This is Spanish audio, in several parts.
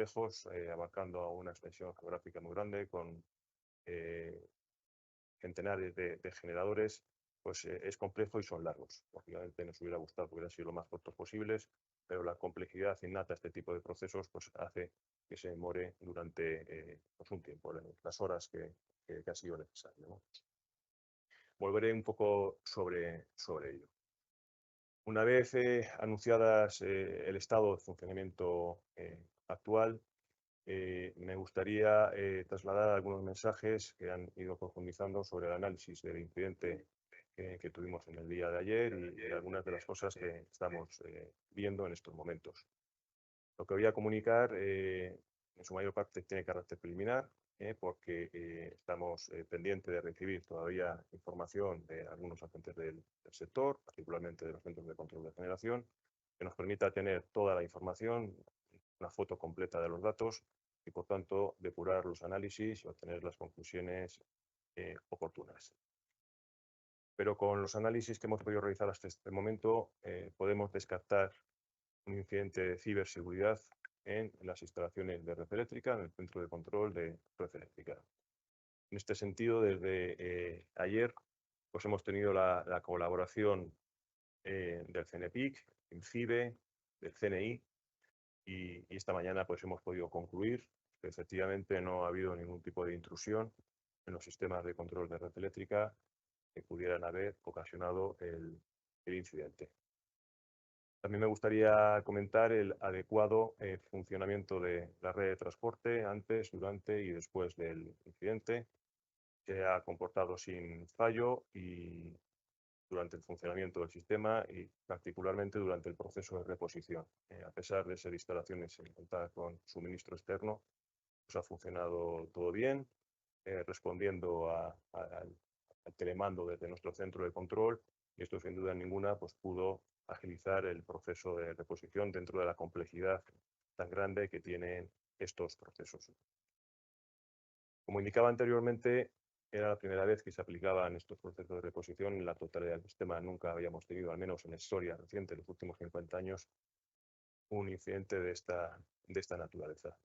complejos, abarcando una extensión geográfica muy grande, con centenares de generadores, pues es complejo y son largos. Lógicamente nos hubiera gustado que hubieran sido lo más cortos posibles, pero la complejidad innata a este tipo de procesos pues hace que se demore durante pues un tiempo, las horas que ha sido necesario, ¿no? Volveré un poco sobre ello. Una vez anunciadas el estado de funcionamiento actual, me gustaría trasladar algunos mensajes que han ido profundizando sobre el análisis del incidente que tuvimos en el día de ayer y algunas de las cosas que estamos viendo en estos momentos. Lo que voy a comunicar en su mayor parte tiene carácter preliminar, porque estamos pendientes de recibir todavía información de algunos agentes del sector, particularmente de los centros de control de generación, que nos permita tener toda la información, una foto completa de los datos y, por tanto, depurar los análisis y obtener las conclusiones oportunas. Pero con los análisis que hemos podido realizar hasta este momento, podemos descartar un incidente de ciberseguridad en las instalaciones de red eléctrica, en el centro de control de red eléctrica. En este sentido, desde ayer pues hemos tenido la colaboración del CNPIC, INCIBE, del CNI, y esta mañana pues hemos podido concluir que efectivamente no ha habido ningún tipo de intrusión en los sistemas de control de red eléctrica que pudieran haber ocasionado el incidente. También me gustaría comentar el adecuado funcionamiento de la red de transporte antes, durante y después del incidente. Se ha comportado sin fallo y durante el funcionamiento del sistema y particularmente durante el proceso de reposición. A pesar de ser instalaciones en contar con suministro externo, pues ha funcionado todo bien, respondiendo al telemando desde nuestro centro de control, y esto sin duda ninguna pues pudo agilizar el proceso de reposición dentro de la complejidad tan grande que tienen estos procesos. Como indicaba anteriormente, era la primera vez que se aplicaban estos procesos de reposición en la totalidad del sistema. Nunca habíamos tenido, al menos en la historia reciente, en los últimos 50 años, un incidente de esta naturaleza.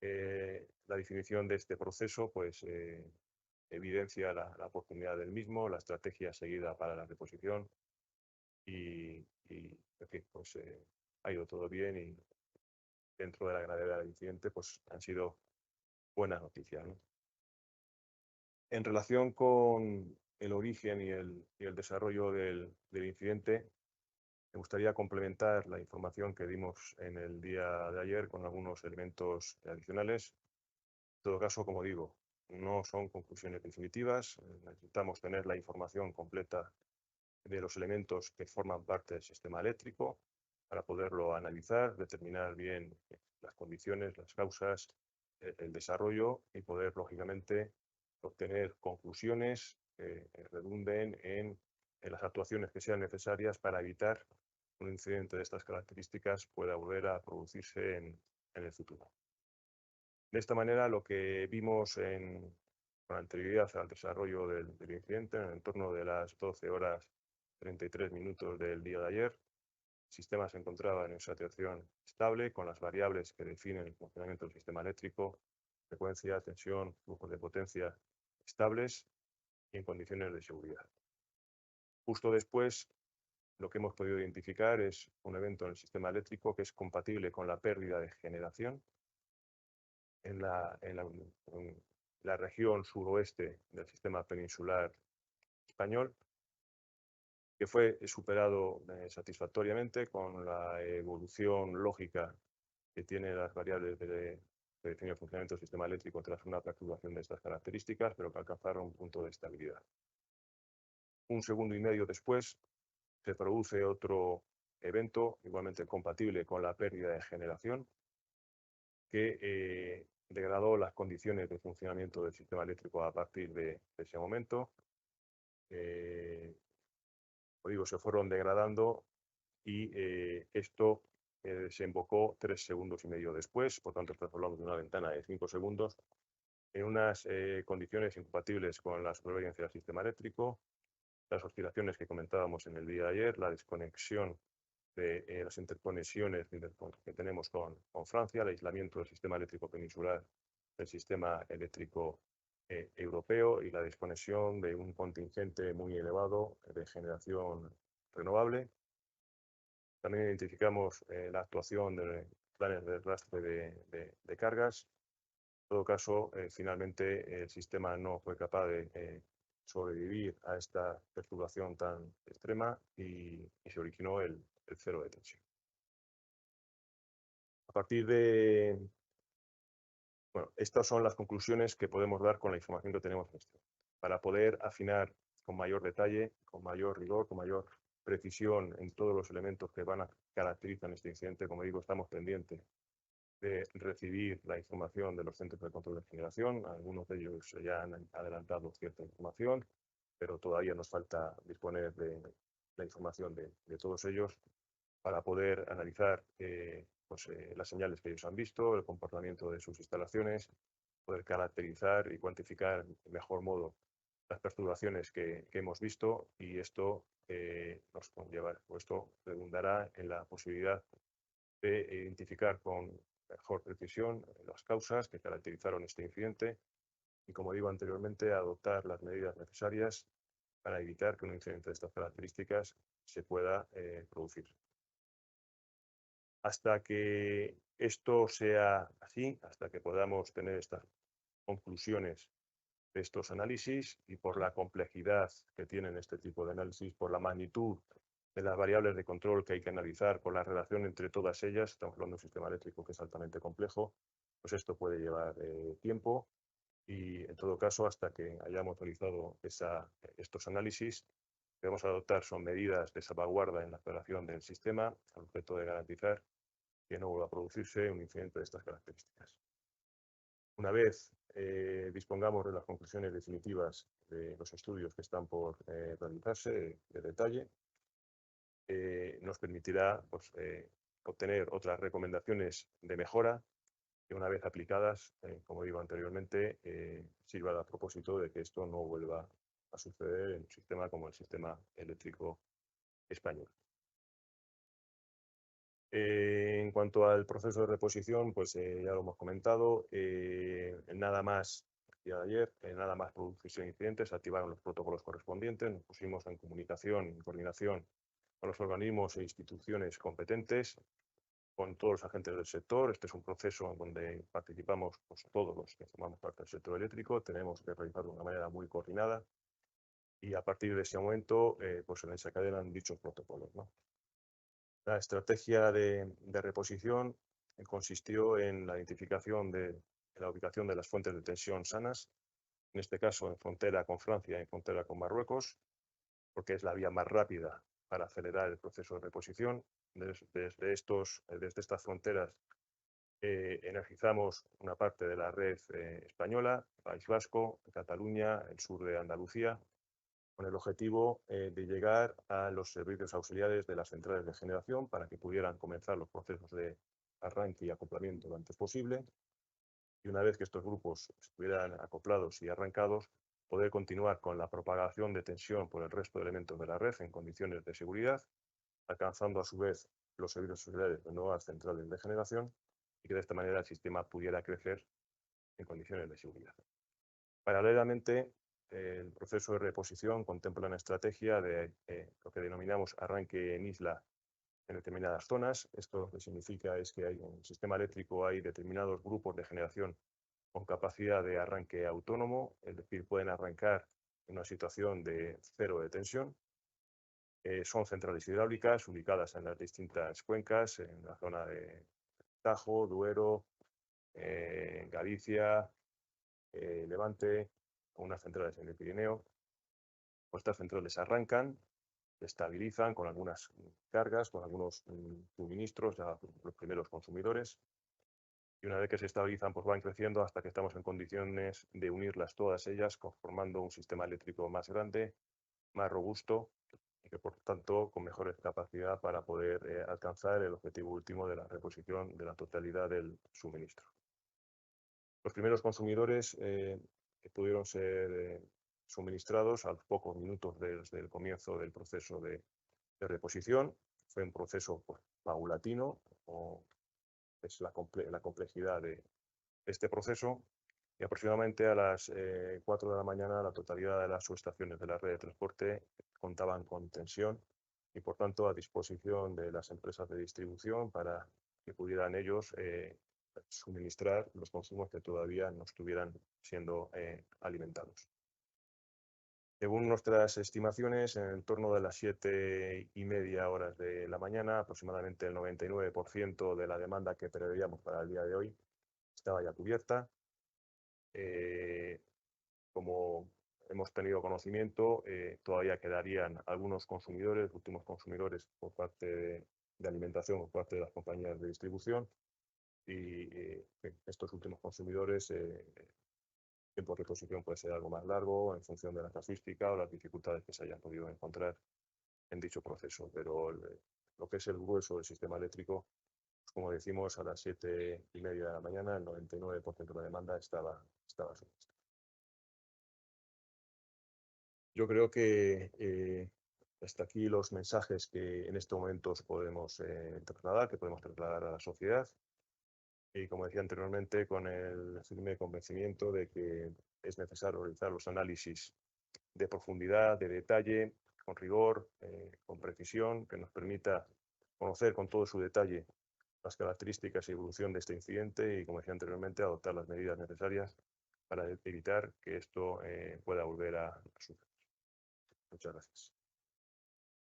La definición de este proceso pues, evidencia la oportunidad del mismo, la estrategia seguida para la reposición y en fin, pues, ha ido todo bien y dentro de la gravedad del incidente pues, han sido buenas noticias, ¿no? En relación con el origen y el desarrollo del incidente, me gustaría complementar la información que dimos en el día de ayer con algunos elementos adicionales. En todo caso, como digo, no son conclusiones definitivas. Necesitamos tener la información completa de los elementos que forman parte del sistema eléctrico para poderlo analizar, determinar bien las condiciones, las causas, el desarrollo y poder, lógicamente, obtener conclusiones que redunden en las actuaciones que sean necesarias para evitar un incidente de estas características pueda volver a producirse en el futuro. De esta manera, lo que vimos con anterioridad al desarrollo del incidente, en torno de las 12 horas 33 minutos del día de ayer, el sistema se encontraba en situación estable, con las variables que definen el funcionamiento del sistema eléctrico, frecuencia, tensión, flujos de potencia estables y en condiciones de seguridad. Justo después, lo que hemos podido identificar es un evento en el sistema eléctrico que es compatible con la pérdida de generación en la región suroeste del sistema peninsular español, que fue superado satisfactoriamente con la evolución lógica que tiene las variables de define el funcionamiento del sistema eléctrico tras una perturbación de estas características, pero que alcanzaron un punto de estabilidad. Un segundo y medio después se produce otro evento igualmente compatible con la pérdida de generación que degradó las condiciones de funcionamiento del sistema eléctrico a partir de ese momento. Como digo, se fueron degradando y esto desembocó 3 segundos y medio después, por tanto estamos hablando de una ventana de 5 segundos, en unas condiciones incompatibles con la supervivencia del sistema eléctrico, las oscilaciones que comentábamos en el día de ayer, la desconexión de las interconexiones que tenemos con Francia, el aislamiento del sistema eléctrico peninsular del sistema eléctrico europeo y la desconexión de un contingente muy elevado de generación renovable. También identificamos la actuación de planes de rastre de cargas. En todo caso, finalmente el sistema no fue capaz de sobrevivir a esta perturbación tan extrema y se originó el cero de tensión. A partir de, bueno, estas son las conclusiones que podemos dar con la información que tenemos en este. Para poder afinar con mayor detalle, con mayor rigor, con mayor precisión en todos los elementos que caracterizan este incidente, como digo, estamos pendientes de recibir la información de los centros de control de generación. Algunos de ellos ya han adelantado cierta información, pero todavía nos falta disponer de la información de todos ellos para poder analizar las señales que ellos han visto, el comportamiento de sus instalaciones, poder caracterizar y cuantificar de mejor modo las perturbaciones que hemos visto, y esto nos conlleva, esto redundará en la posibilidad de identificar con mejor precisión las causas que caracterizaron este incidente y, como digo anteriormente, adoptar las medidas necesarias para evitar que un incidente de estas características se pueda producir. Hasta que esto sea así, hasta que podamos tener estas conclusiones de estos análisis y por la complejidad que tienen este tipo de análisis, por la magnitud de las variables de control que hay que analizar, por la relación entre todas ellas, estamos hablando de un sistema eléctrico que es altamente complejo, pues esto puede llevar tiempo y, en todo caso, hasta que hayamos realizado estos análisis, lo que vamos a adoptar son medidas de salvaguarda en la operación del sistema al objeto de garantizar que no vuelva a producirse un incidente de estas características. Una vez dispongamos de las conclusiones definitivas de los estudios que están por realizarse de detalle, nos permitirá pues, obtener otras recomendaciones de mejora que, una vez aplicadas, como digo anteriormente, sirva a propósito de que esto no vuelva a suceder en un sistema como el sistema eléctrico español. En cuanto al proceso de reposición, pues ya lo hemos comentado, nada más nada más producirse incidentes, se activaron los protocolos correspondientes, nos pusimos en comunicación, en coordinación con los organismos e instituciones competentes, con todos los agentes del sector. Este es un proceso en donde participamos pues, todos los que formamos parte del sector eléctrico, tenemos que realizarlo de una manera muy coordinada y, a partir de ese momento, pues se desencadenan dichos protocolos, ¿no? La estrategia de reposición consistió en la identificación de la ubicación de las fuentes de tensión sanas, en este caso en frontera con Francia y en frontera con Marruecos, porque es la vía más rápida para acelerar el proceso de reposición. Desde estas fronteras energizamos una parte de la red española, País Vasco, Cataluña, el sur de Andalucía, con el objetivo de llegar a los servicios auxiliares de las centrales de generación para que pudieran comenzar los procesos de arranque y acoplamiento lo antes posible. Y, una vez que estos grupos estuvieran acoplados y arrancados, poder continuar con la propagación de tensión por el resto de elementos de la red en condiciones de seguridad, alcanzando a su vez los servicios auxiliares de nuevas centrales de generación, y que de esta manera el sistema pudiera crecer en condiciones de seguridad. Paralelamente, el proceso de reposición contempla una estrategia de lo que denominamos arranque en isla en determinadas zonas. Esto lo que significa es que en el sistema eléctrico hay determinados grupos de generación con capacidad de arranque autónomo, es decir, pueden arrancar en una situación de cero de tensión. Son centrales hidráulicas ubicadas en las distintas cuencas, en la zona de Tajo, Duero, Galicia, Levante, unas centrales en el Pirineo. Estas centrales arrancan, se estabilizan con algunas cargas, con algunos suministros a los primeros consumidores, y, una vez que se estabilizan, pues van creciendo hasta que estamos en condiciones de unirlas todas ellas, conformando un sistema eléctrico más grande, más robusto, y que, por tanto, con mejores capacidad para poder alcanzar el objetivo último de la reposición de la totalidad del suministro. Los primeros consumidores que pudieron ser suministrados a los pocos minutos desde el comienzo del proceso de reposición fue un proceso pues, paulatino, como es la complejidad de este proceso, y aproximadamente a las 4 de la mañana la totalidad de las subestaciones de la red de transporte contaban con tensión y por tanto a disposición de las empresas de distribución para que pudieran ellos suministrar los consumos que todavía no estuvieran siendo alimentados. Según nuestras estimaciones, en torno de las 7:30 horas de la mañana, aproximadamente el 99% de la demanda que preveíamos para el día de hoy estaba ya cubierta. Como hemos tenido conocimiento, todavía quedarían algunos consumidores, últimos consumidores por parte de alimentación, por parte de las compañías de distribución, y estos últimos consumidores, el tiempo de reposición puede ser algo más largo en función de la casuística o las dificultades que se hayan podido encontrar en dicho proceso, pero lo que es el grueso del sistema eléctrico, pues como decimos, a las 7:30 de la mañana, el 99% de la demanda estaba suministrada. Yo creo que hasta aquí los mensajes que en estos momentos podemos trasladar, que podemos trasladar a la sociedad. Y como decía anteriormente, con el firme convencimiento de que es necesario realizar los análisis de profundidad, de detalle, con rigor, con precisión, que nos permita conocer con todo su detalle las características y evolución de este incidente y, como decía anteriormente, adoptar las medidas necesarias para evitar que esto pueda volver a suceder. Muchas gracias.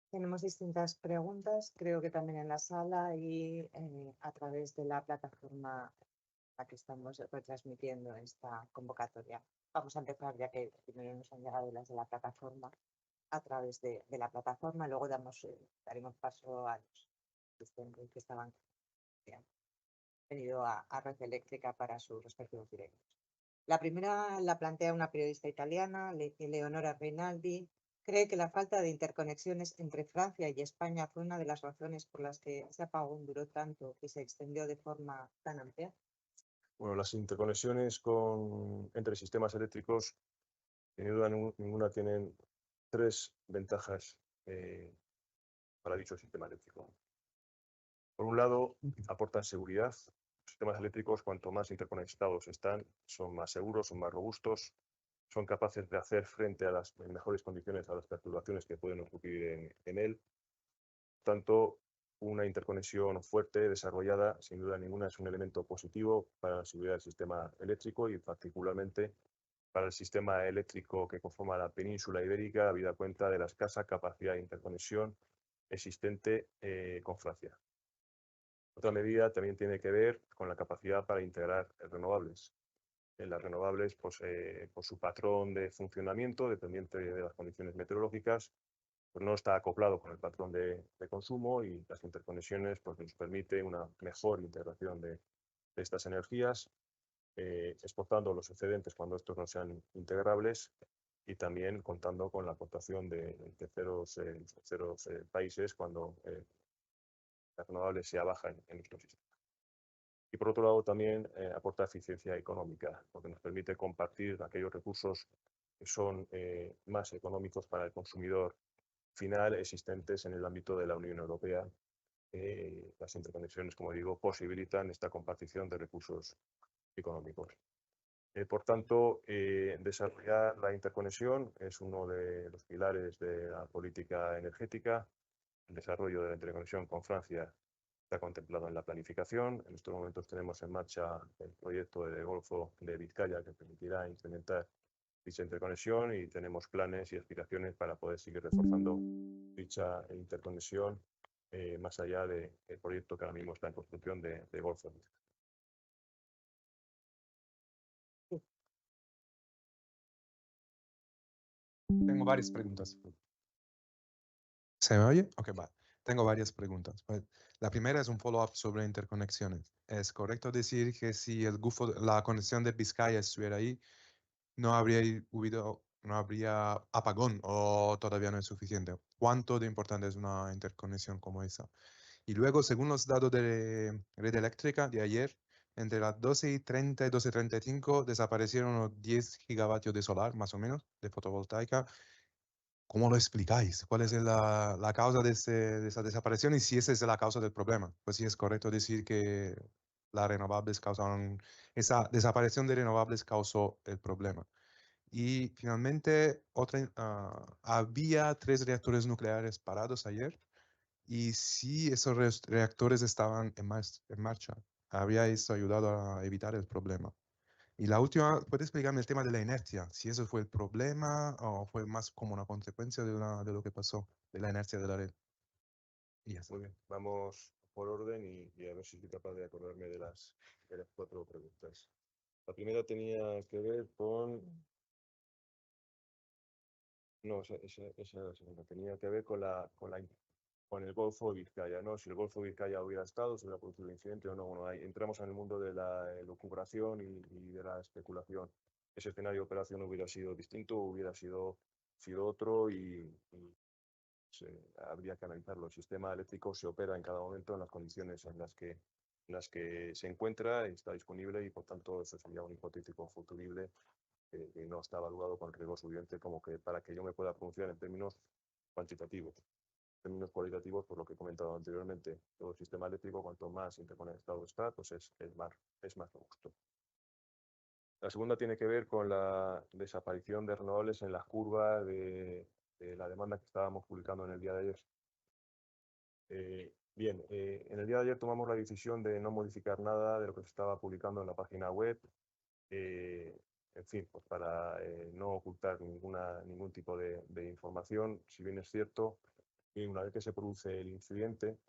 Tenemos distintas preguntas, creo que también en la sala y a través de la plataforma a la que estamos retransmitiendo esta convocatoria. Vamos a empezar, ya que primero nos han llegado las de la plataforma, a través de la plataforma, luego daremos paso a los asistentes que estaban venido a Red Eléctrica para sus respectivos directos. La primera la plantea una periodista italiana, Leonora Reinaldi. Cree que la falta de interconexiones entre Francia y España fue una de las razones por las que ese apagón duró tanto y se extendió de forma tan amplia. Bueno, las interconexiones entre sistemas eléctricos, sin duda ninguna, tienen tres ventajas para dicho sistema eléctrico. Por un lado, aportan seguridad. Los sistemas eléctricos, cuanto más interconectados están, son más seguros, son más robustos, son capaces de hacer frente en mejores condiciones a las perturbaciones que pueden ocurrir en él. Por tanto, una interconexión fuerte, desarrollada, sin duda ninguna, es un elemento positivo para la seguridad del sistema eléctrico y particularmente para el sistema eléctrico que conforma la península ibérica, habida cuenta de la escasa capacidad de interconexión existente con Francia. Otra medida también tiene que ver con la capacidad para integrar renovables. En las renovables, pues, por su patrón de funcionamiento, dependiente de las condiciones meteorológicas, pues no está acoplado con el patrón de consumo, y las interconexiones pues, nos permite una mejor integración de estas energías, exportando los excedentes cuando estos no sean integrables y también contando con la aportación de terceros países cuando la renovable sea baja en nuestro sistema. Y por otro lado también aporta eficiencia económica, porque nos permite compartir aquellos recursos que son más económicos para el consumidor final existentes en el ámbito de la Unión Europea. Las interconexiones, como digo, posibilitan esta compartición de recursos económicos. Por tanto, desarrollar la interconexión es uno de los pilares de la política energética. El desarrollo de la interconexión con Francia está contemplado en la planificación. En estos momentos tenemos en marcha el proyecto de Golfo de Vizcaya, que permitirá incrementar dicha interconexión, y tenemos planes y aspiraciones para poder seguir reforzando dicha interconexión más allá del proyecto que ahora mismo está en construcción de Golfo. Tengo varias preguntas. ¿Se me oye? Ok, vale. Tengo varias preguntas. La primera es un follow-up sobre interconexiones. ¿Es correcto decir que si la conexión de Vizcaya estuviera ahí, no habría apagón, o todavía no es suficiente? ¿Cuánto de importante es una interconexión como esa? Y luego, según los datos de Red Eléctrica de ayer, entre las 12:30 y 12:35 desaparecieron unos 10 gigavatios de solar, más o menos, de fotovoltaica. ¿cómo lo explicáis? ¿Cuál es la causa de esa desaparición y si esa es la causa del problema? Pues sí es correcto decir que las renovables causaron, esa desaparición de renovables causó el problema. Y finalmente, había 3 reactores nucleares parados ayer y si esos reactores estaban en marcha, había eso ayudado a evitar el problema. Y la última, ¿puedes explicarme el tema de la inercia? Si eso fue el problema o fue más como una consecuencia de lo que pasó, de la inercia de la red. Y ya está. Muy bien, vamos por orden y a ver si soy capaz de acordarme de las 4 preguntas. La primera tenía que ver con... No, esa era la segunda. Tenía que ver con el Golfo de Vizcaya, ¿no? Si el Golfo de Vizcaya hubiera estado, se hubiera producido el incidente o no. Bueno, ahí entramos en el mundo de la elucubración y de la especulación. Ese escenario de operación hubiera sido distinto, hubiera sido otro y habría que analizarlo. El sistema eléctrico se opera en cada momento en las condiciones en las que se encuentra, está disponible y por tanto eso sería un hipotético futurible que no está evaluado con riesgo suficiente como que para que yo me pueda pronunciar en términos cuantitativos. En términos cualitativos, por lo que he comentado anteriormente, todo el sistema eléctrico, cuanto más interconectado está, pues es más robusto. La segunda tiene que ver con la desaparición de renovables en las curvas de la demanda que estábamos publicando en el día de ayer. Bien, en el día de ayer tomamos la decisión de no modificar nada de lo que se estaba publicando en la página web. En fin, pues para no ocultar ningún tipo de información, si bien es cierto que una vez que se produce el incidente,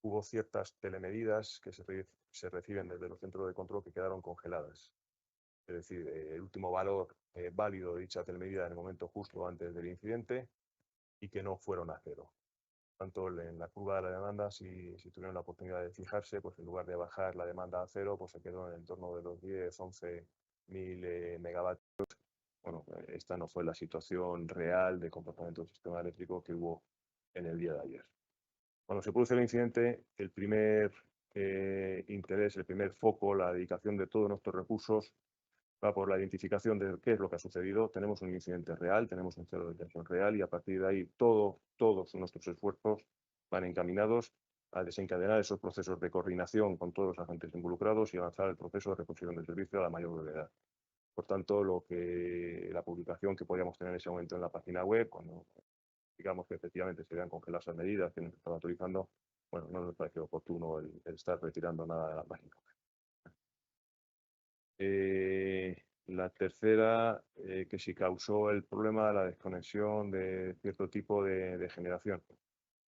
hubo ciertas telemedidas que se reciben desde los centros de control que quedaron congeladas. Es decir, el último valor válido de dicha telemedida en el momento justo antes del incidente y que no fueron a cero. Tanto en la curva de la demanda, si tuvieron la oportunidad de fijarse, pues en lugar de bajar la demanda a cero, pues se quedó en el entorno de los 10, 11 mil megavatios. Bueno, esta no fue la situación real de comportamiento del sistema eléctrico que hubo en el día de ayer. Cuando se produce el incidente, el primer interés, el primer foco, la dedicación de todos nuestros recursos va por la identificación de qué es lo que ha sucedido. Tenemos un incidente real, tenemos un cero de tensión real y a partir de ahí todos nuestros esfuerzos van encaminados a desencadenar esos procesos de coordinación con todos los agentes involucrados y avanzar el proceso de reposición del servicio a la mayor brevedad. Por tanto, la publicación que podíamos tener en ese momento en la página web, cuando digamos que efectivamente se habían congelado esas medidas que nos estaban autorizando, bueno, no nos pareció oportuno el estar retirando nada de la página web. La tercera, que si causó el problema de la desconexión de cierto tipo de generación.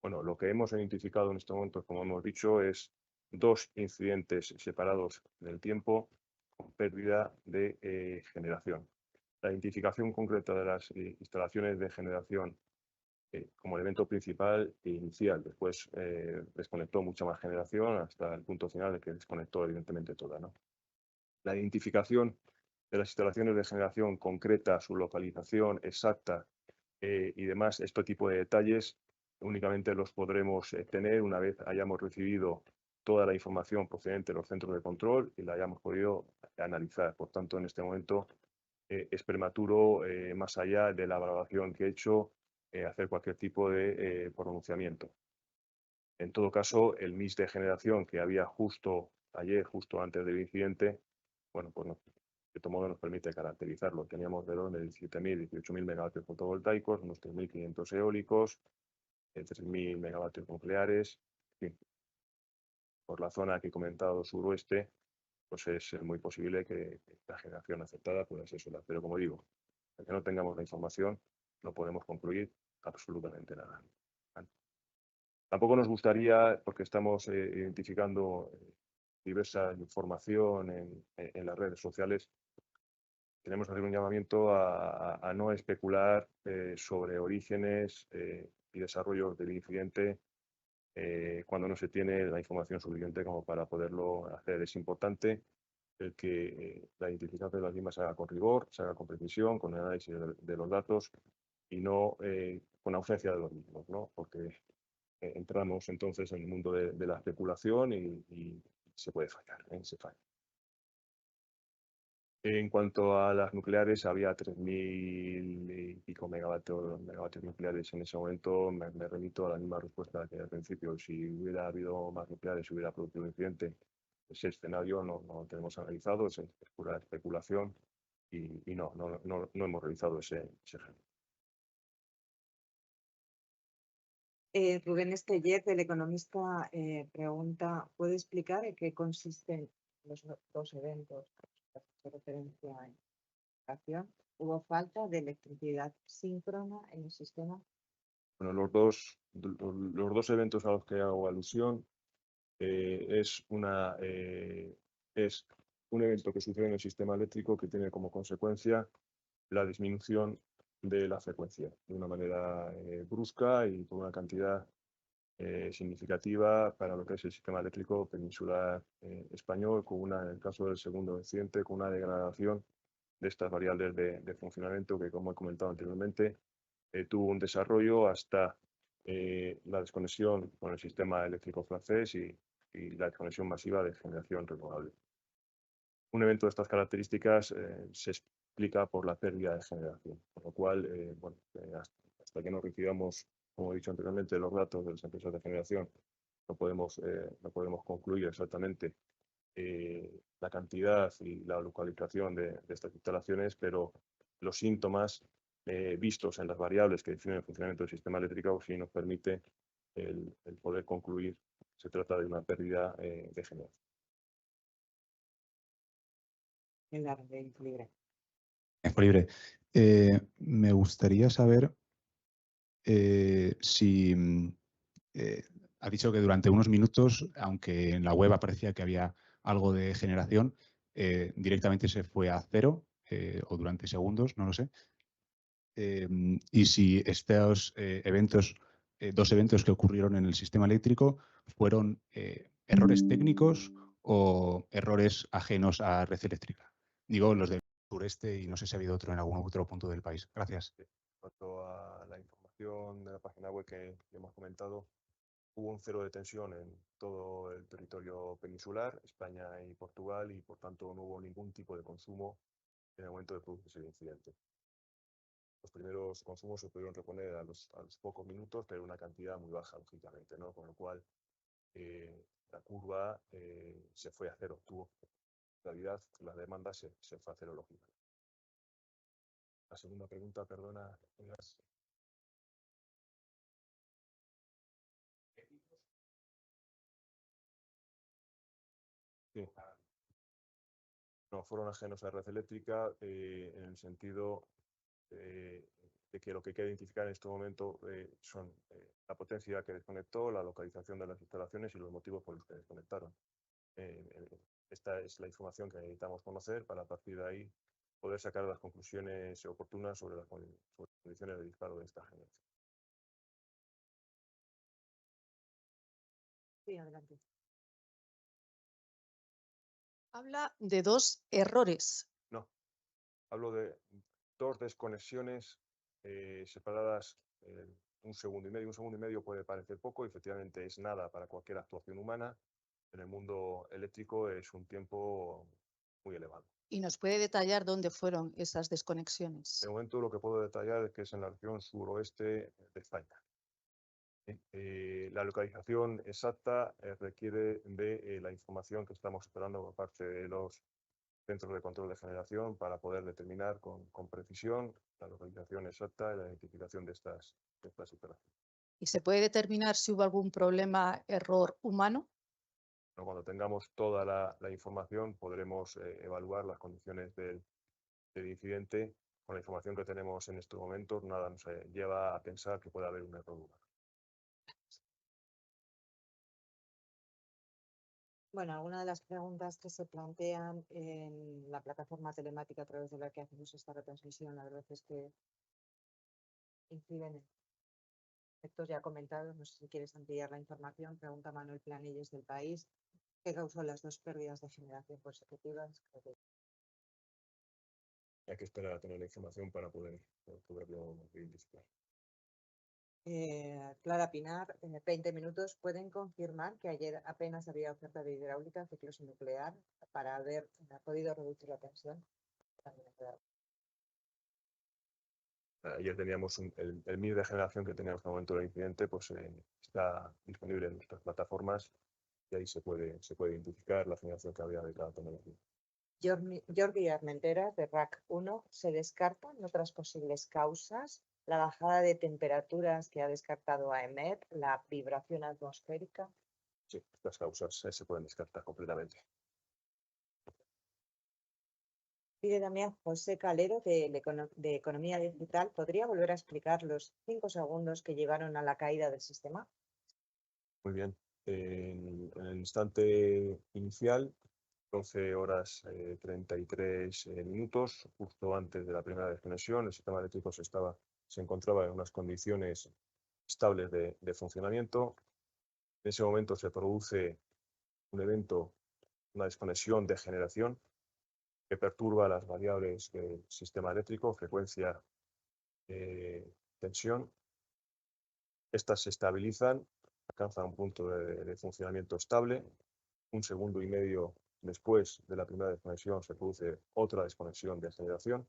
Bueno, lo que hemos identificado en este momento, como hemos dicho, es 2 incidentes separados del tiempo con pérdida de generación. La identificación concreta de las instalaciones de generación como elemento principal e inicial. Después desconectó mucha más generación hasta el punto final de que desconectó evidentemente toda, ¿no? La identificación de las instalaciones de generación concreta, su localización exacta y demás, este tipo de detalles únicamente los podremos tener una vez hayamos recibido toda la información procedente de los centros de control y la hayamos podido analizar. Por tanto, en este momento es prematuro, más allá de la valoración que he hecho, hacer cualquier tipo de pronunciamiento. En todo caso, el mix de generación que había justo ayer, justo antes del incidente, bueno, pues de cierto modo nos permite caracterizarlo. Teníamos de orden de 17.000, 18.000 megavatios fotovoltaicos, unos 3.500 eólicos, 3.000 megavatios nucleares. En fin, por la zona que he comentado suroeste, pues es muy posible que la generación afectada pueda ser solar. Pero como digo, hasta que no tengamos la información, no podemos concluir absolutamente nada. Tampoco nos gustaría, porque estamos identificando diversa información en las redes sociales, tenemos que hacer un llamamiento a no especular sobre orígenes y desarrollos del incidente cuando no se tiene la información suficiente como para poderlo hacer. Es importante el que la identificación de las mismas se haga con rigor, se haga con precisión, con el análisis de los datos y no con ausencia de los mismos, ¿no? Porque entramos entonces en el mundo de la especulación y se puede fallar, se falla. En cuanto a las nucleares, había 3.000 y pico megavatios nucleares en ese momento. Me remito a la misma respuesta que al principio. Si hubiera habido más nucleares, si hubiera producido un incidente, ese escenario no lo tenemos analizado, es pura especulación y no hemos realizado ese ejemplo. Rubén Esteller, del Economista, pregunta, ¿puede explicar en qué consisten los dos eventos que hace referencia en la educación? ¿Hubo falta de electricidad síncrona en el sistema? Bueno, los dos eventos a los que hago alusión es un evento que sucede en el sistema eléctrico que tiene como consecuencia la disminución de la frecuencia de una manera brusca y con una cantidad significativa para lo que es el sistema eléctrico peninsular español, en el caso del segundo incidente, con una degradación de estas variables de funcionamiento que, como he comentado anteriormente, tuvo un desarrollo hasta la desconexión con el sistema eléctrico francés y la desconexión masiva de generación renovable. Un evento de estas características se explica por la pérdida de generación, por lo cual, hasta que no recibamos, como he dicho anteriormente, los datos de las empresas de generación, no podemos concluir exactamente la cantidad y la localización de estas instalaciones, pero los síntomas vistos en las variables que definen el funcionamiento del sistema eléctrico sí nos permite el poder concluir que se trata de una pérdida de generación. En la red libre. Libre. Me gustaría saber si ha dicho que durante unos minutos, aunque en la web aparecía que había algo de generación, directamente se fue a cero o durante segundos, no lo sé. Y si estos eventos, dos eventos que ocurrieron en el sistema eléctrico, fueron errores técnicos o errores ajenos a red eléctrica. Digo, los del sureste y no sé si ha habido otro en algún otro punto del país. Gracias. En cuanto a la información de la página web que hemos comentado, hubo un cero de tensión en todo el territorio peninsular, España y Portugal, y por tanto no hubo ningún tipo de consumo en el momento de producirse el incidente. Los primeros consumos se pudieron reponer a los pocos minutos, pero una cantidad muy baja, lógicamente, ¿no? Con lo cual la curva se fue a cero. En realidad, la demanda se fue a cero, lógicamente. La segunda pregunta, perdona. Sí. No, fueron ajenos a la red eléctrica en el sentido de que lo que hay que identificar en este momento son la potencia que desconectó, la localización de las instalaciones y los motivos por los que desconectaron. Esta es la información que necesitamos conocer para, a partir de ahí, poder sacar las conclusiones oportunas sobre las condiciones de disparo de esta generación. Sí, adelante. Habla de dos errores. No, hablo de dos desconexiones separadas un segundo y medio. Un segundo y medio puede parecer poco, efectivamente es nada para cualquier actuación humana. En el mundo eléctrico es un tiempo muy elevado. ¿Y nos puede detallar dónde fueron esas desconexiones? De momento lo que puedo detallar es que es en la región suroeste de España. La localización exacta requiere de la información que estamos esperando por parte de los centros de control de generación para poder determinar con precisión la localización exacta y la identificación de estas operaciones. ¿Y se puede determinar si hubo algún problema, error humano? Pero cuando tengamos toda la información podremos evaluar las condiciones del incidente. Con la información que tenemos en estos momentos, nada nos lleva a pensar que puede haber un error humano. Bueno, algunas de las preguntas que se plantean en la plataforma telemática a través de la que hacemos esta retransmisión, la verdad es que inciden en aspectos ya comentados. No sé si quieres ampliar la información. Pregunta Manuel Planelles del País. ¿Qué causó las dos pérdidas de generación consecutivas? Hay que esperar a tener la información para poderlo identificar. Clara Pinar, 20 minutos. ¿Pueden confirmar que ayer apenas había oferta de hidráulica, ciclo nuclear, para haber podido reducir la tensión? Ayer teníamos el MIR de generación que teníamos en el momento del incidente, pues está disponible en nuestras plataformas y ahí se puede identificar la generación que había de cada tecnología. Jordi Armenteras, de RAC 1, se descartan otras posibles causas, la bajada de temperaturas que ha descartado AEMET, la vibración atmosférica. Sí, estas causas se pueden descartar completamente. Pide también José Calero, de Economía Digital. ¿Podría volver a explicar los 5 segundos que llevaron a la caída del sistema? Muy bien. En el instante inicial, 12 horas 33 minutos, justo antes de la primera desconexión, el sistema eléctrico se encontraba en unas condiciones estables de funcionamiento. En ese momento se produce un evento, una desconexión de generación que perturba las variables del sistema eléctrico, frecuencia, tensión. Estas se estabilizan, alcanzan un punto de funcionamiento estable. 1,5 segundos después de la primera desconexión se produce otra desconexión de generación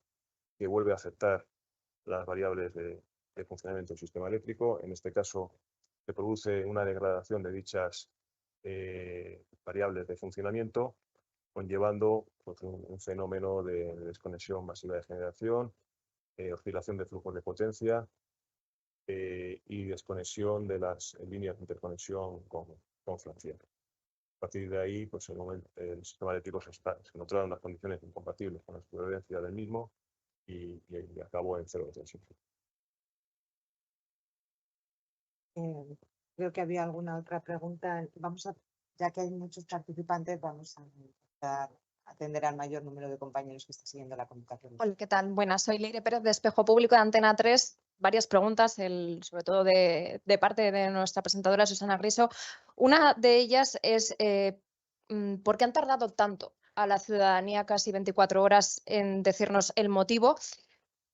que vuelve a afectar las variables de funcionamiento del sistema eléctrico. En este caso se produce una degradación de dichas variables de funcionamiento, conllevando pues, un fenómeno de desconexión masiva de generación, oscilación de flujos de potencia y desconexión de las líneas de interconexión con fracción. A partir de ahí, pues el sistema eléctrico se encontraba en unas condiciones incompatibles con la supervivencia del mismo y acabó en cero de tensión. Creo que había alguna otra pregunta. Ya que hay muchos participantes, vamos a intentar atender al mayor número de compañeros que está siguiendo la convocatoria. Hola, ¿qué tal? Buenas, soy Leire Pérez de Espejo Público de Antena 3. Varias preguntas, sobre todo de parte de nuestra presentadora Susana Griso. Una de ellas es ¿por qué han tardado tanto a la ciudadanía, casi 24 horas, en decirnos el motivo?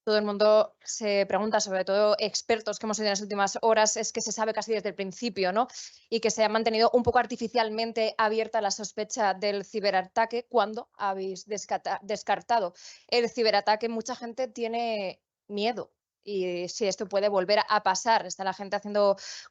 Todo el mundo se pregunta, sobre todo expertos que hemos oído en las últimas horas, es que se sabe casi desde el principio, ¿no? Y que se ha mantenido un poco artificialmente abierta la sospecha del ciberataque. Cuando habéis descartado el ciberataque, mucha gente tiene miedo. Y si esto puede volver a pasar, está la gente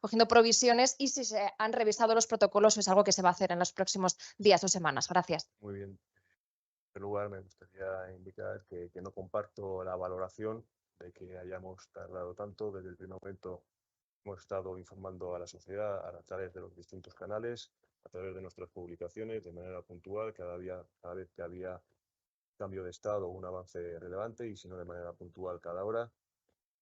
cogiendo provisiones, y si se han revisado los protocolos, es algo que se va a hacer en los próximos días o semanas. Gracias. Muy bien. En primer lugar, me gustaría indicar que no comparto la valoración de que hayamos tardado tanto. Desde el primer momento hemos estado informando a la sociedad a través de los distintos canales, a través de nuestras publicaciones, de manera puntual, cada vez que había cambio de estado o un avance relevante, y si no de manera puntual cada hora.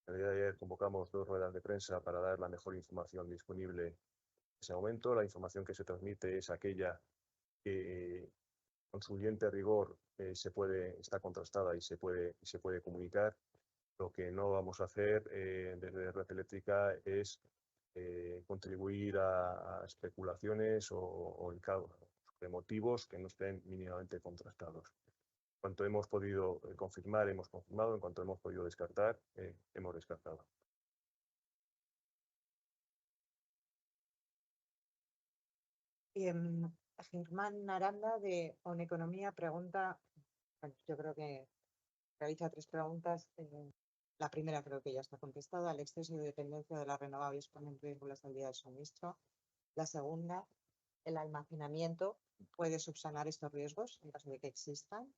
El día de ayer convocamos 2 ruedas de prensa para dar la mejor información disponible en ese momento. La información que se transmite es aquella que con suficiente rigor está contrastada y se puede comunicar. Lo que no vamos a hacer desde Red Eléctrica es contribuir a especulaciones o de motivos que no estén mínimamente contrastados. En cuanto hemos podido confirmar, hemos confirmado. En cuanto hemos podido descartar, hemos descartado. Germán Aranda, de Oneconomía, pregunta, bueno, yo creo que realiza 3 preguntas. La primera creo que ya está contestada. El exceso de dependencia de las renovables pone en riesgo la estabilidad del suministro. La segunda, el almacenamiento puede subsanar estos riesgos en caso de que existan.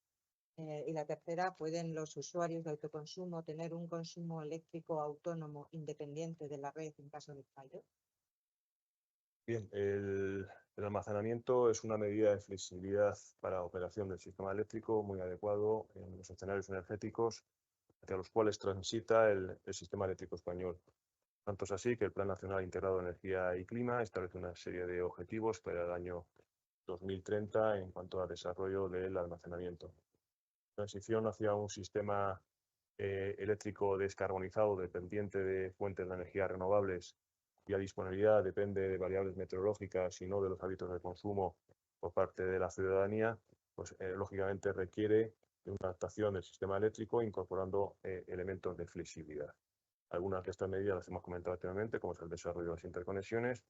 Y la tercera, ¿pueden los usuarios de autoconsumo tener un consumo eléctrico autónomo independiente de la red en caso de fallo? Bien, el almacenamiento es una medida de flexibilidad para la operación del sistema eléctrico muy adecuado en los escenarios energéticos hacia los cuales transita el sistema eléctrico español. Tanto es así que el Plan Nacional Integrado de Energía y Clima establece una serie de objetivos para el año 2030 en cuanto al desarrollo del almacenamiento. La transición hacia un sistema eléctrico descarbonizado, dependiente de fuentes de energía renovables, cuya disponibilidad depende de variables meteorológicas y no de los hábitos de consumo por parte de la ciudadanía, pues lógicamente requiere de una adaptación del sistema eléctrico incorporando elementos de flexibilidad. Algunas de estas medidas las hemos comentado anteriormente, como es el desarrollo de las interconexiones,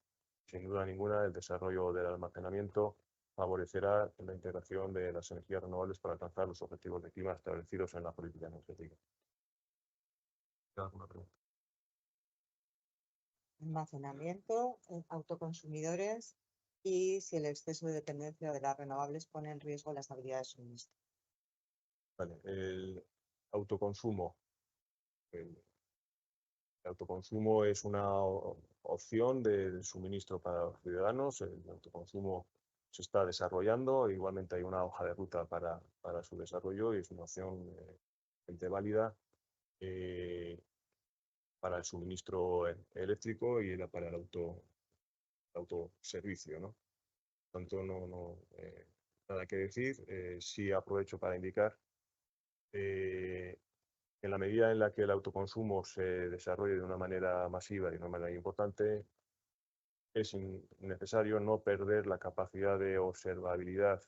sin duda ninguna el desarrollo del almacenamiento favorecerá la integración de las energías renovables para alcanzar los objetivos de clima establecidos en la política energética. ¿Alguna pregunta? Almacenamiento, autoconsumidores y si el exceso de dependencia de las renovables pone en riesgo la estabilidad de suministro. Vale, el autoconsumo. El autoconsumo es una opción de suministro para los ciudadanos. El autoconsumo se está desarrollando. Igualmente hay una hoja de ruta para su desarrollo y es una opción válida para el suministro eléctrico y para el autoservicio, ¿no? Tanto nada que decir. Sí aprovecho para indicar en la medida en la que el autoconsumo se desarrolle de una manera masiva y de una manera importante, es necesario no perder la capacidad de observabilidad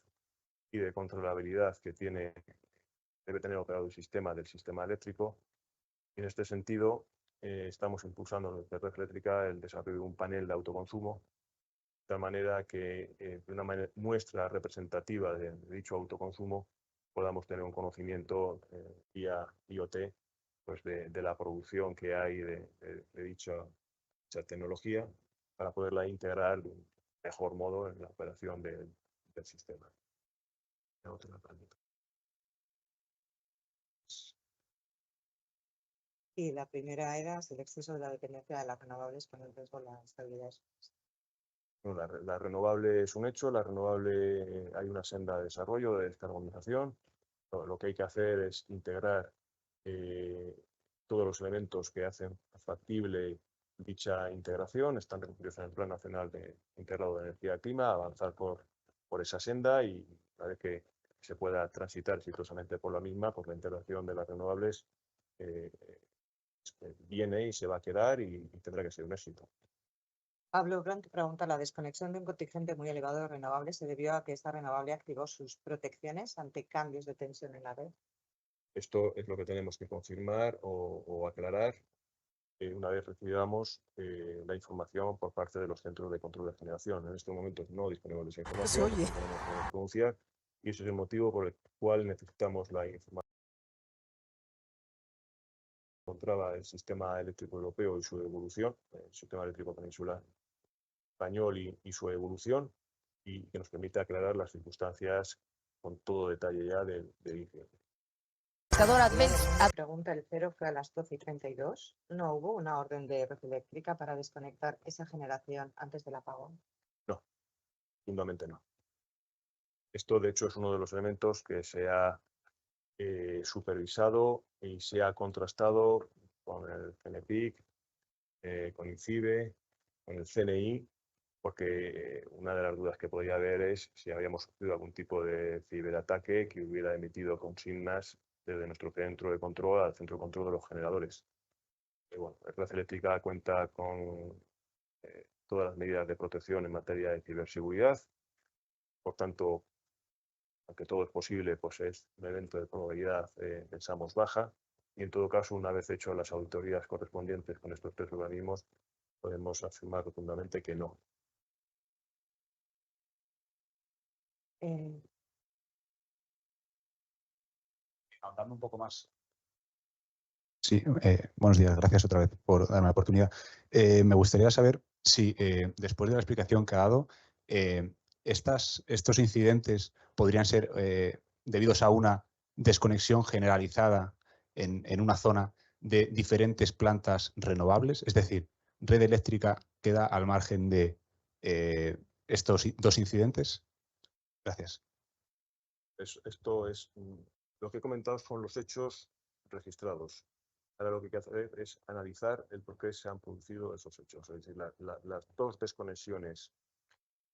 y de controlabilidad que debe tener operado el sistema del sistema eléctrico. Y en este sentido, estamos impulsando desde Red Eléctrica el desarrollo de un panel de autoconsumo, de tal manera que de una muestra representativa de dicho autoconsumo podamos tener un conocimiento vía IoT pues de la producción que hay de dicha tecnología para poderla integrar de un mejor modo en la operación del sistema. Y la primera era si el exceso de la dependencia de las renovables pone en riesgo la estabilidad de suministro. Bueno, la renovable es un hecho, la renovable hay una senda de desarrollo, de descarbonización. Lo que hay que hacer es integrar todos los elementos que hacen factible dicha integración, están recogidos en el Plan Nacional Integrado de Energía y Clima, avanzar por esa senda y una vez que se pueda transitar exitosamente por la misma, pues la integración de las renovables viene y se va a quedar y tendrá que ser un éxito. Pablo Grant pregunta, la desconexión de un contingente muy elevado de renovables se debió a que esta renovable activó sus protecciones ante cambios de tensión en la red. Esto es lo que tenemos que confirmar o aclarar una vez recibamos la información por parte de los centros de control de generación. En este momento no disponemos de esa información, no podemos pronunciar y ese es el motivo por el cual necesitamos la información. Encontraba el sistema eléctrico europeo y su evolución, el sistema eléctrico peninsular español y su evolución, y que nos permite aclarar las circunstancias con todo detalle ya del incidente. La pregunta del cero fue a las 12:32. ¿No hubo una orden de Red Eléctrica para desconectar esa generación antes del apagón? No, fundamentalmente no. Esto, de hecho, es uno de los elementos que se ha supervisado y se ha contrastado con el CNPIC, con INCIBE, con el CNI, porque una de las dudas que podría haber es si habíamos sufrido algún tipo de ciberataque que hubiera emitido consignas desde nuestro centro de control al centro de control de los generadores. Bueno, Red Eléctrica cuenta con todas las medidas de protección en materia de ciberseguridad. Por tanto, aunque todo es posible, pues es un evento de probabilidad, pensamos, baja. Y en todo caso, una vez hecho las auditorías correspondientes con estos tres organismos, podemos afirmar rotundamente que no. Ahondando un poco más. Sí, buenos días, gracias otra vez por darme la oportunidad. Me gustaría saber si después de la explicación que ha dado, estos incidentes podrían ser debidos a una desconexión generalizada en una zona de diferentes plantas renovables, es decir, Red Eléctrica queda al margen de estos dos incidentes. Gracias. Esto es lo que he comentado son los hechos registrados. Ahora lo que hay que hacer es analizar el por qué se han producido esos hechos. Es decir, las dos desconexiones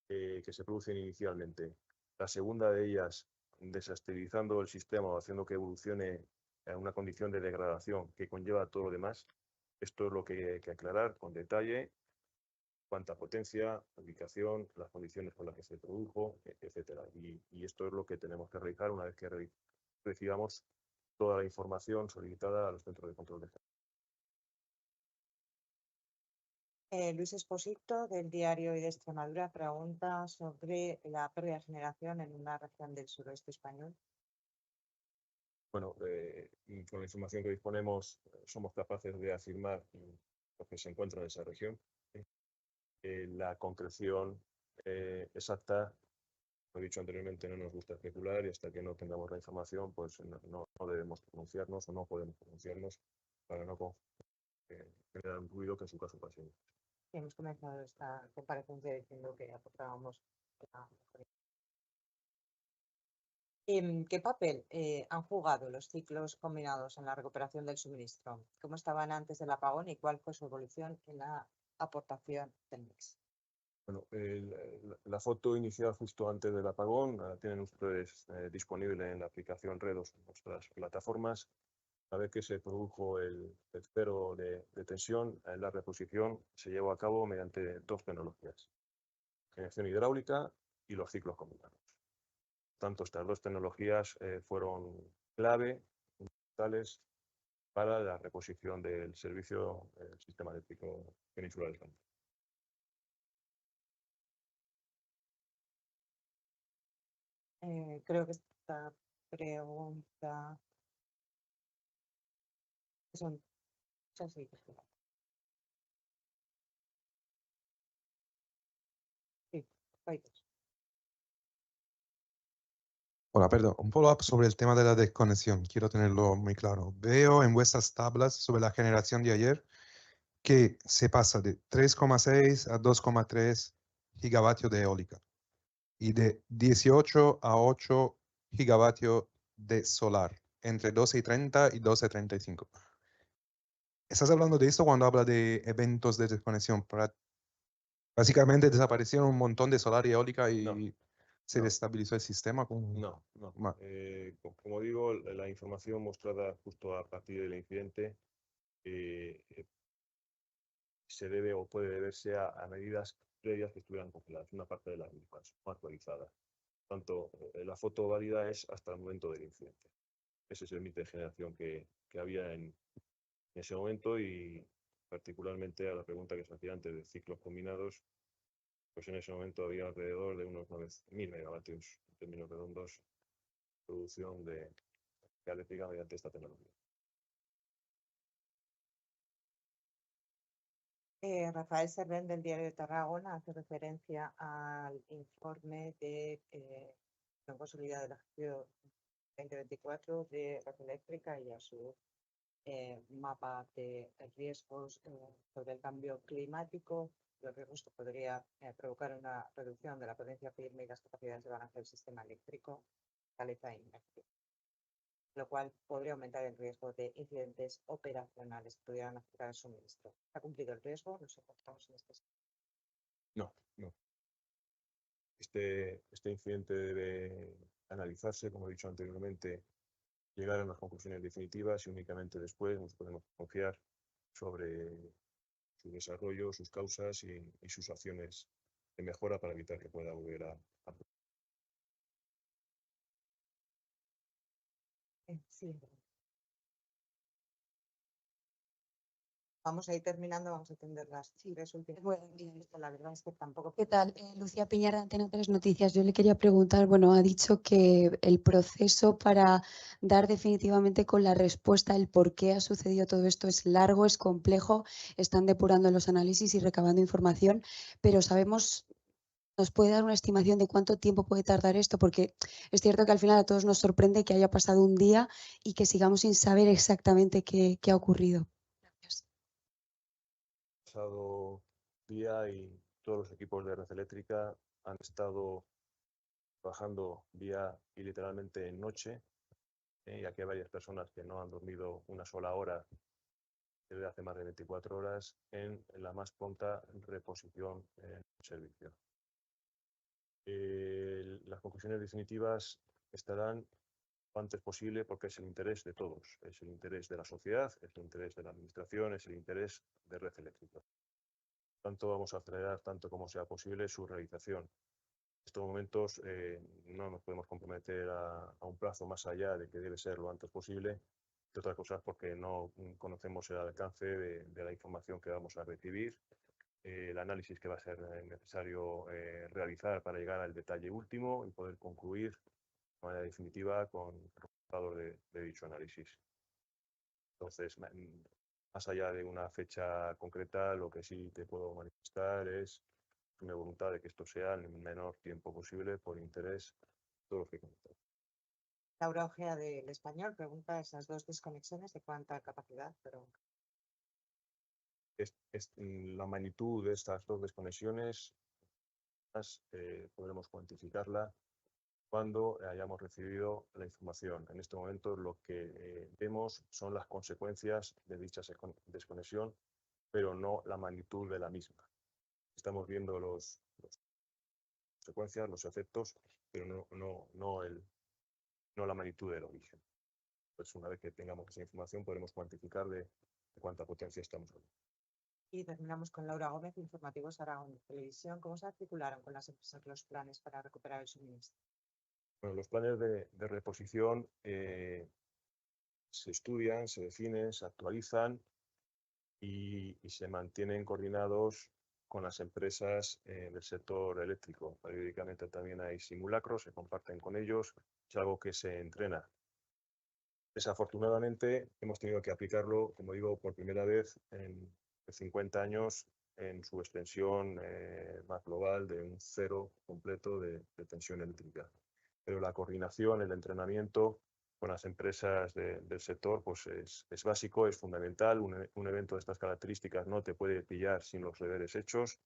que se producen inicialmente, la segunda de ellas desestabilizando el sistema o haciendo que evolucione a una condición de degradación que conlleva todo lo demás. Esto es lo que hay que aclarar con detalle, cuánta potencia, ubicación, las condiciones con las que se produjo, etcétera. Y esto es lo que tenemos que realizar una vez que recibamos toda la información solicitada a los centros de control de Luis Esposito, del Diario y de Extremadura, pregunta sobre la pérdida de generación en una región del suroeste español. Bueno, con la información que disponemos, somos capaces de afirmar lo que se encuentra en esa región. La concreción exacta, como he dicho anteriormente, no nos gusta especular y hasta que no tengamos la información, pues no debemos pronunciarnos o no podemos pronunciarnos para no generar un ruido que en su caso pase. Y hemos comenzado esta comparecencia diciendo que aportábamos la mejor. ¿Qué papel han jugado los ciclos combinados en la recuperación del suministro? ¿Cómo estaban antes del apagón y cuál fue su evolución en la aportación del mix? Bueno, la foto inicial justo antes del apagón la tienen ustedes disponible en la aplicación Redos en nuestras plataformas. Una vez que se produjo el cero de tensión, la reposición se llevó a cabo mediante dos tecnologías, generación hidráulica y los ciclos combinados. Tanto estas dos tecnologías fueron clave, fundamentales para la reposición del servicio del sistema eléctrico peninsular español. Creo que esta pregunta son muchas y sí, hay dos. Hola, perdón, un follow-up sobre el tema de la desconexión. Quiero tenerlo muy claro. Veo en vuestras tablas sobre la generación de ayer que se pasa de 3,6 a 2,3 gigavatios de eólica y de 18 a 8 gigavatios de solar, entre 12:30 y 12:35. ¿Estás hablando de esto cuando habla de eventos de desconexión? Básicamente desaparecieron un montón de solar y eólica y No, se no. destabilizó el sistema. No. Como digo, la información mostrada justo a partir del incidente se debe o puede deberse a medidas previas que estuvieran congeladas, una parte de las mismas, no actualizada. Por tanto, la foto válida es hasta el momento del incidente. Ese es el límite de generación que había en ese momento y particularmente a la pregunta que se hacía antes de ciclos combinados, pues en ese momento había alrededor de unos 9.000 megavatios en términos redondos de producción de energía eléctrica mediante esta tecnología. Rafael Serven, del Diario de Tarragona, hace referencia al informe de consolidado del ejercicio 2024 de Red Eléctrica y a su mapa de riesgos sobre el cambio climático, los riesgos que podría provocar una reducción de la potencia firme y las capacidades de balance del sistema eléctrico, calidad e inercia, lo cual podría aumentar el riesgo de incidentes operacionales que pudieran afectar al suministro. ¿Ha cumplido el riesgo? ¿Nos encontramos en este sitio? No. Este incidente debe analizarse, como he dicho anteriormente, llegar a unas conclusiones definitivas y únicamente después nos podemos confiar sobre su desarrollo, sus causas y sus acciones de mejora para evitar que pueda volver a Sí. Vamos a ir terminando, vamos a atender las tres últimas. Bueno, La verdad es que tampoco. ¿qué tal? Lucía Piñar, de Antena 3 Noticias. Yo le quería preguntar, bueno, ha dicho que el proceso para dar definitivamente con la respuesta, el por qué ha sucedido todo esto es largo, es complejo, están depurando los análisis y recabando información, pero sabemos, ¿nos puede dar una estimación de cuánto tiempo puede tardar esto? Porque es cierto que al final a todos nos sorprende que haya pasado un día y que sigamos sin saber exactamente qué ha ocurrido. Gracias. pasado día y todos los equipos de red eléctrica han estado trabajando día y literalmente en noche, y aquí hay varias personas que no han dormido una sola hora desde hace más de 24 horas en la más pronta reposición en servicio. Las conclusiones definitivas estarán lo antes posible porque es el interés de todos, es el interés de la sociedad, es el interés de la administración, es el interés de red eléctrica. Por tanto, vamos a acelerar tanto como sea posible su realización. En estos momentos no nos podemos comprometer a un plazo más allá de que debe ser lo antes posible, de otras cosas porque no conocemos el alcance de la información que vamos a recibir el análisis que va a ser necesario realizar para llegar al detalle último y poder concluir de manera definitiva con resultados de dicho análisis. Entonces, más allá de una fecha concreta, lo que sí te puedo manifestar es mi voluntad de que esto sea en el menor tiempo posible por interés de todos los que comentan. Laura Ojea del Español pregunta esas 2 desconexiones de cuánta capacidad, pero La magnitud de estas 2 desconexiones podremos cuantificarla cuando hayamos recibido la información. En este momento lo que vemos son las consecuencias de dicha desconexión, pero no la magnitud de la misma. Estamos viendo las consecuencias, los efectos, pero no la magnitud del origen. Pues una vez que tengamos esa información podremos cuantificar de cuánta potencia estamos hablando. Y terminamos con Laura Gómez, Informativos Aragón Televisión. ¿Cómo se articularon con las empresas los planes para recuperar el suministro? Bueno, los planes de reposición se estudian, se definen, se actualizan y se mantienen coordinados con las empresas del sector eléctrico. Periódicamente también hay simulacros, se comparten con ellos, es algo que se entrena. Desafortunadamente hemos tenido que aplicarlo, como digo, por primera vez en 50 años en su extensión más global de un cero completo de tensión eléctrica. Pero la coordinación, el entrenamiento con las empresas del sector pues es básico, es fundamental. Un evento de estas características no te puede pillar sin los deberes hechos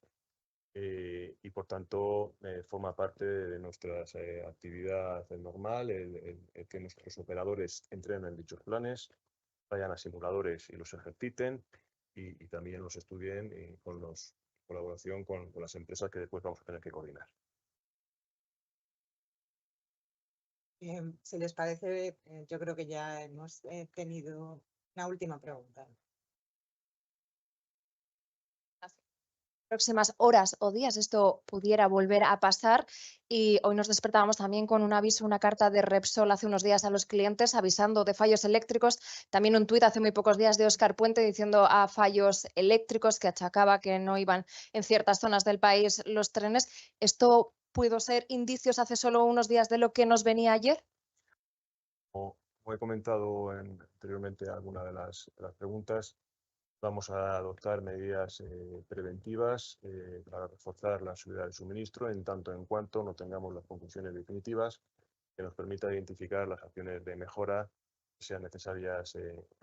y por tanto forma parte de nuestra actividad normal, el que nuestros operadores entrenen dichos planes, vayan a simuladores y los ejerciten y también los estudien con colaboración con las empresas que después vamos a tener que coordinar. Si les parece, yo creo que ya hemos tenido una última pregunta. Próximas horas o días esto pudiera volver a pasar y hoy nos despertábamos también con un aviso, una carta de Repsol hace unos días a los clientes avisando de fallos eléctricos, también un tuit hace muy pocos días de Óscar Puente diciendo a fallos eléctricos que achacaba que no iban en ciertas zonas del país los trenes. ¿Esto pudo ser indicios hace solo unos días de lo que nos venía ayer? Como he comentado anteriormente algunas de las preguntas, vamos a adoptar medidas preventivas para reforzar la seguridad del suministro en tanto en cuanto no tengamos las conclusiones definitivas que nos permita identificar las acciones de mejora que sean necesarias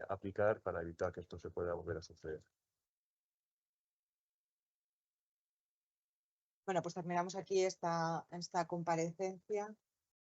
aplicar para evitar que esto se pueda volver a suceder. Bueno, pues terminamos aquí esta comparecencia.